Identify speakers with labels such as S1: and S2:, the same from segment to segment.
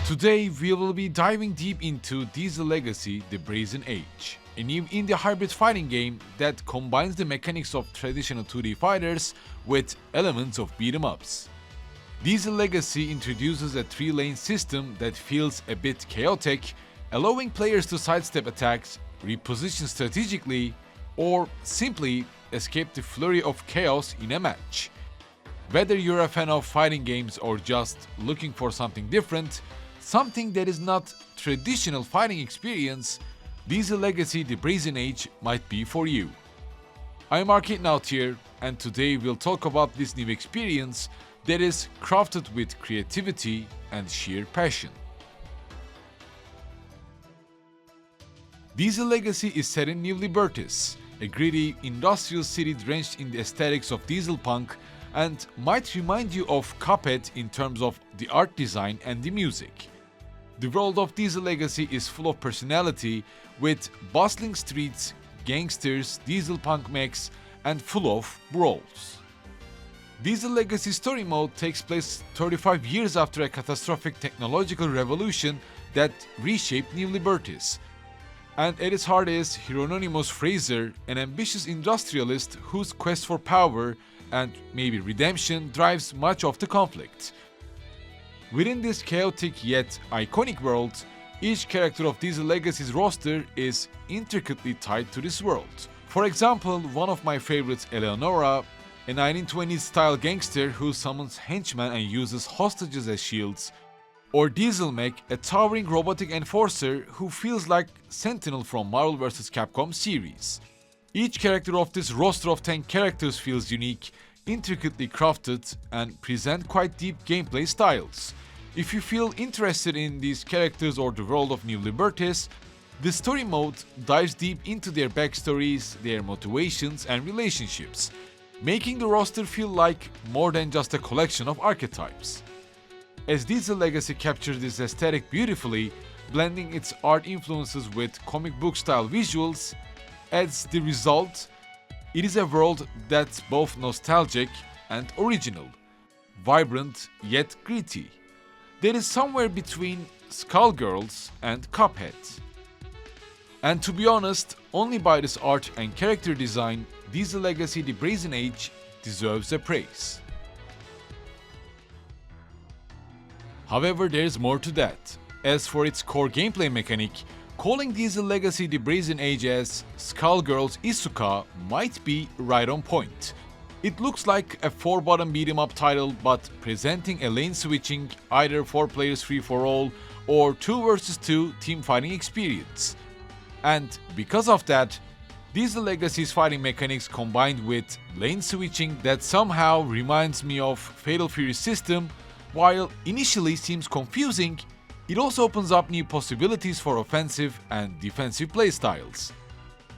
S1: Today we will be diving deep into Diesel Legacy: The Brazen Age, a new indie hybrid fighting game that combines the mechanics of traditional 2D fighters with elements of beat-em-ups. Diesel Legacy introduces a 3-lane system that feels a bit chaotic, allowing players to sidestep attacks, reposition strategically, or simply escape the flurry of chaos in a match. Whether you're a fan of fighting games or just looking for something different, something that is not traditional fighting experience, Diesel Legacy: The Brazen Age might be for you. I'm Arcadenaut here, and today we'll talk about this new experience that is crafted with creativity and sheer passion. Diesel Legacy is set in New Libertis, a gritty industrial city drenched in the aesthetics of dieselpunk, and might remind you of Cuphead in terms of the art design and the music. The world of Diesel Legacy is full of personality, with bustling streets, gangsters, dieselpunk mechs, and full of brawls. Diesel Legacy story mode takes place 35 years after a catastrophic technological revolution that reshaped New Libertis. And at its heart is Hieronymus Fraser, an ambitious industrialist whose quest for power and maybe redemption drives much of the conflict. Within this chaotic yet iconic world, each character of Diesel Legacy's roster is intricately tied to this world. For example, one of my favorites, Eleonora, a 1920s style gangster who summons henchmen and uses hostages as shields, or Diesel Mech, a towering robotic enforcer who feels like Sentinel from Marvel vs. Capcom series. Each character of this roster of 10 characters feels unique, intricately crafted, and present quite deep gameplay styles. If you feel interested in these characters or the world of New Libertis, the story mode dives deep into their backstories, their motivations, and relationships, making the roster feel like more than just a collection of archetypes. As Diesel Legacy captures this aesthetic beautifully, blending its art influences with comic book style visuals, as the result, it is a world that's both nostalgic and original, vibrant yet gritty. There is somewhere between Skullgirls and Cuphead. And to be honest, only by this art and character design, Diesel Legacy: The Brazen Age deserves a praise. However, there is more to that. As for its core gameplay mechanic, calling Diesel Legacy: The Brazen Age as Skullgirls Isuka might be right on point. It looks like a 4-button beat-em-up title, but presenting a lane switching, either 4 players free-for-all or 2 vs 2 team fighting experience. And because of that, Diesel Legacy's fighting mechanics combined with lane switching that somehow reminds me of Fatal Fury's system, while initially seems confusing, it also opens up new possibilities for offensive and defensive playstyles.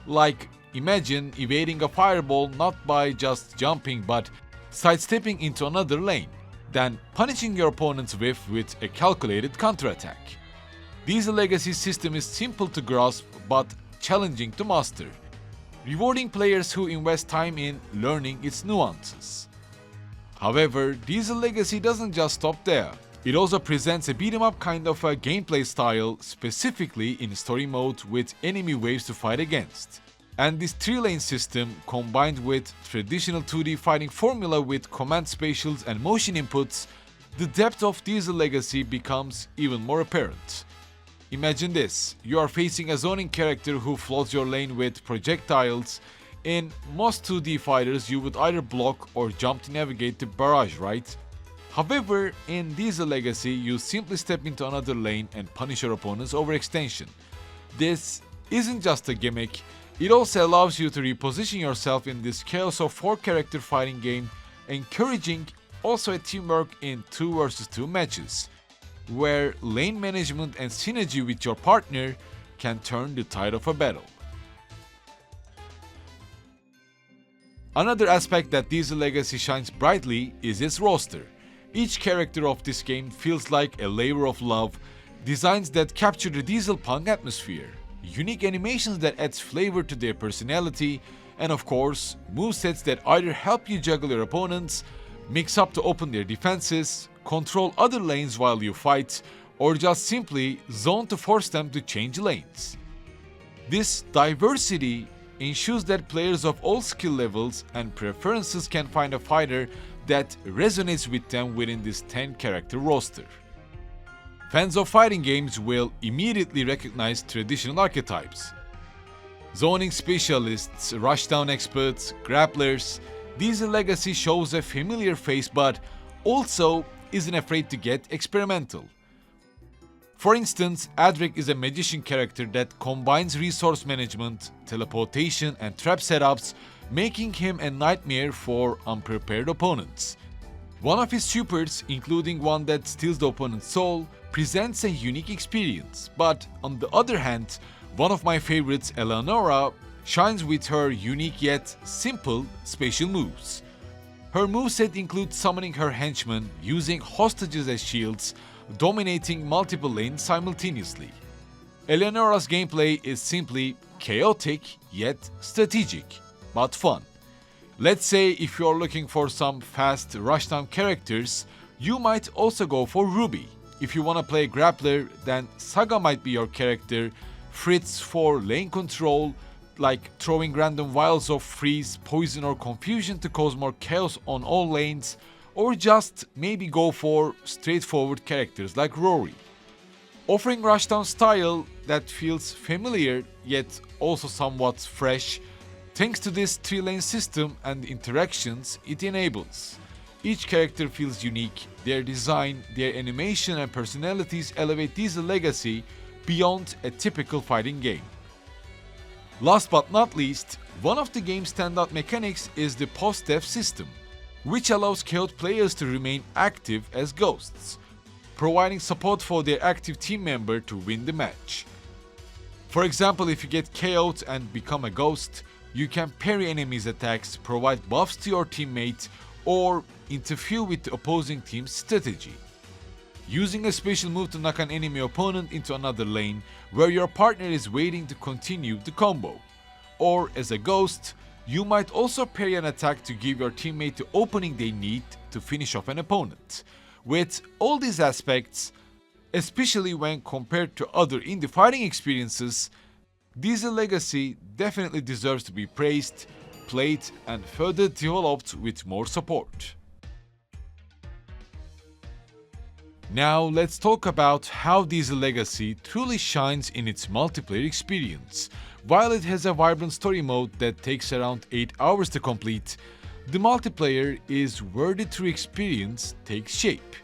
S1: Like, imagine evading a fireball not by just jumping but sidestepping into another lane, then punishing your opponent's whiff with a calculated counterattack. Diesel Legacy's system is simple to grasp but challenging to master, rewarding players who invest time in learning its nuances. However, Diesel Legacy doesn't just stop there. It also presents a beat-em-up kind of a gameplay style, specifically in story mode with enemy waves to fight against. And this 3-lane system, combined with traditional 2D fighting formula with command spatials and motion inputs, the depth of Diesel Legacy becomes even more apparent. Imagine this: you are facing a zoning character who floods your lane with projectiles. In most 2D fighters, you would either block or jump to navigate the barrage, right? However, in Diesel Legacy, you simply step into another lane and punish your opponent's overextension. This isn't just a gimmick, it also allows you to reposition yourself in this chaos of 4-character fighting game, encouraging also a teamwork in 2 vs 2 matches, where lane management and synergy with your partner can turn the tide of a battle. Another aspect that Diesel Legacy shines brightly is its roster. Each character of this game feels like a labor of love, designs that capture the dieselpunk atmosphere, unique animations that adds flavor to their personality, and of course, movesets that either help you juggle your opponents, mix up to open their defenses, control other lanes while you fight, or just simply zone to force them to change lanes. This diversity ensures that players of all skill levels and preferences can find a fighter that resonates with them within this 10-character roster. Fans of fighting games will immediately recognize traditional archetypes. Zoning specialists, rushdown experts, grapplers, Diesel Legacy shows a familiar face but also isn't afraid to get experimental. For instance, Adric is a magician character that combines resource management, teleportation, and trap setups, making him a nightmare for unprepared opponents. One of his supers, including one that steals the opponent's soul, presents a unique experience, but on the other hand, one of my favorites, Eleonora, shines with her unique yet simple special moves. Her moveset includes summoning her henchmen, using hostages as shields, dominating multiple lanes simultaneously. Eleonora's gameplay is simply chaotic yet strategic, but fun. Let's say if you're looking for some fast rushdown characters, you might also go for Ruby. If you want to play grappler, then Saga might be your character, Fritz for lane control, like throwing random vials of freeze, poison or confusion to cause more chaos on all lanes, or just maybe go for straightforward characters like Rory. Offering rushdown style that feels familiar yet also somewhat fresh, thanks to this 3-lane system and interactions it enables. Each character feels unique, their design, their animation and personalities elevate Diesel Legacy beyond a typical fighting game. Last but not least, one of the game's standout mechanics is the post-death system, which allows KO'd players to remain active as ghosts, providing support for their active team member to win the match. For example, if you get KO'd and become a ghost, you can parry enemies' attacks, provide buffs to your teammate, or interfere with the opposing team's strategy. Using a special move to knock an enemy opponent into another lane where your partner is waiting to continue the combo. Or as a ghost, you might also parry an attack to give your teammate the opening they need to finish off an opponent. With all these aspects, especially when compared to other indie fighting experiences, Diesel Legacy definitely deserves to be praised, played and further developed with more support. Now let's talk about how Diesel Legacy truly shines in its multiplayer experience. While it has a vibrant story mode that takes around 8 hours to complete, the multiplayer is where the true experience takes shape.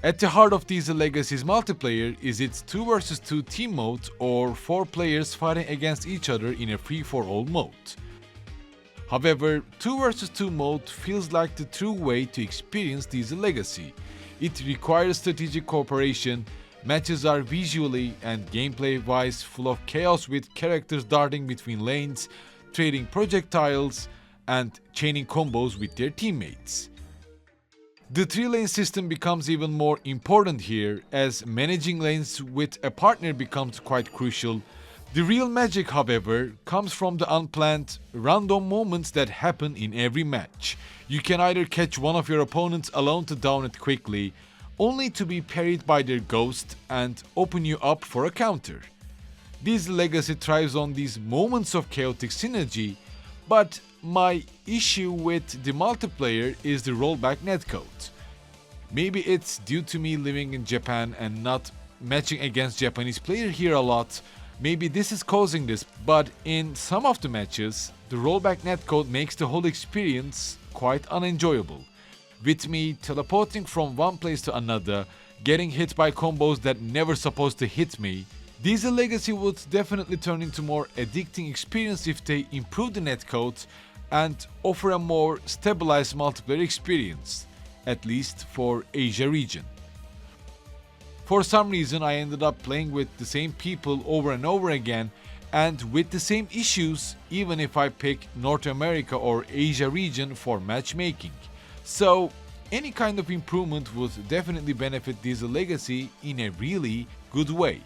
S1: At the heart of Diesel Legacy's multiplayer is its 2 vs 2 team mode, or 4 players fighting against each other in a free-for-all mode. However, 2 vs 2 mode feels like the true way to experience Diesel Legacy. It requires strategic cooperation, matches are visually and gameplay-wise full of chaos with characters darting between lanes, trading projectiles, and chaining combos with their teammates. The 3-lane system becomes even more important here, as managing lanes with a partner becomes quite crucial. The real magic, however, comes from the unplanned, random moments that happen in every match. You can either catch one of your opponents alone to down it quickly, only to be parried by their ghost and open you up for a counter. Diesel Legacy thrives on these moments of chaotic synergy, but my issue with the multiplayer is the rollback netcode. Maybe it's due to me living in Japan and not matching against Japanese players here a lot. Maybe this is causing this, but in some of the matches, the rollback netcode makes the whole experience quite unenjoyable. With me teleporting from one place to another, getting hit by combos that never supposed to hit me, Diesel Legacy would definitely turn into more addicting experience if they improve the netcode and offer a more stabilized multiplayer experience, at least for Asia region. For some reason I ended up playing with the same people over and over again and with the same issues even if I pick North America or Asia region for matchmaking. So any kind of improvement would definitely benefit Diesel Legacy in a really good way.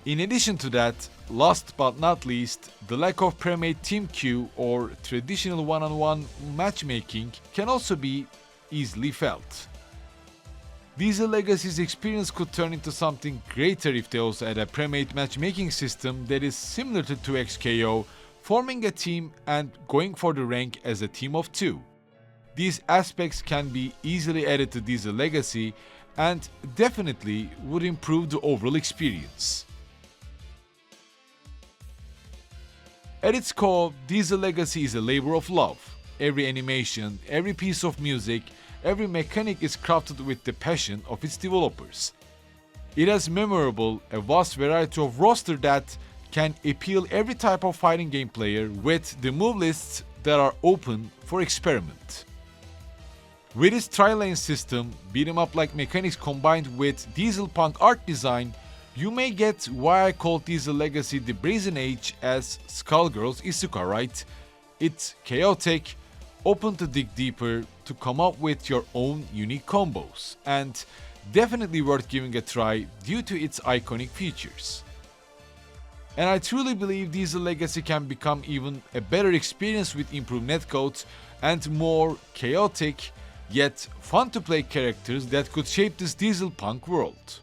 S1: In addition to that, last but not least, the lack of pre-made team queue or traditional one-on-one matchmaking can also be easily felt. Diesel Legacy's experience could turn into something greater if they also add a pre-made matchmaking system that is similar to 2xKO, forming a team and going for the rank as a team of 2. These aspects can be easily added to Diesel Legacy and definitely would improve the overall experience. At its core, Diesel Legacy is a labor of love. Every animation, every piece of music, every mechanic is crafted with the passion of its developers. It has memorable, a vast variety of roster that can appeal every type of fighting game player with the move lists that are open for experiment. With its tri-lane system, beat 'em up like mechanics combined with dieselpunk art design, you may get why I call Diesel Legacy the Brazen Age, as Skullgirls Isuka, right? It's chaotic, open to dig deeper, to come up with your own unique combos, and definitely worth giving a try due to its iconic features. And I truly believe Diesel Legacy can become even a better experience with improved netcodes and more chaotic yet fun to play characters that could shape this dieselpunk world.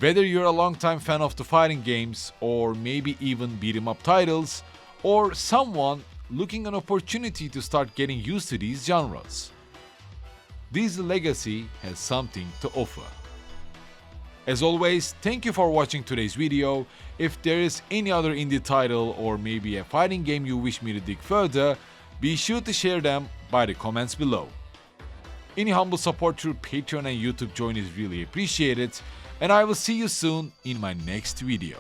S1: Whether you're a longtime fan of the fighting games, or maybe even beat 'em up titles, or someone looking an opportunity to start getting used to these genres, Diesel Legacy has something to offer. As always, thank you for watching today's video. If there is any other indie title or maybe a fighting game you wish me to dig further, be sure to share them by the comments below. Any humble support through Patreon and YouTube join is really appreciated, and I will see you soon in my next video.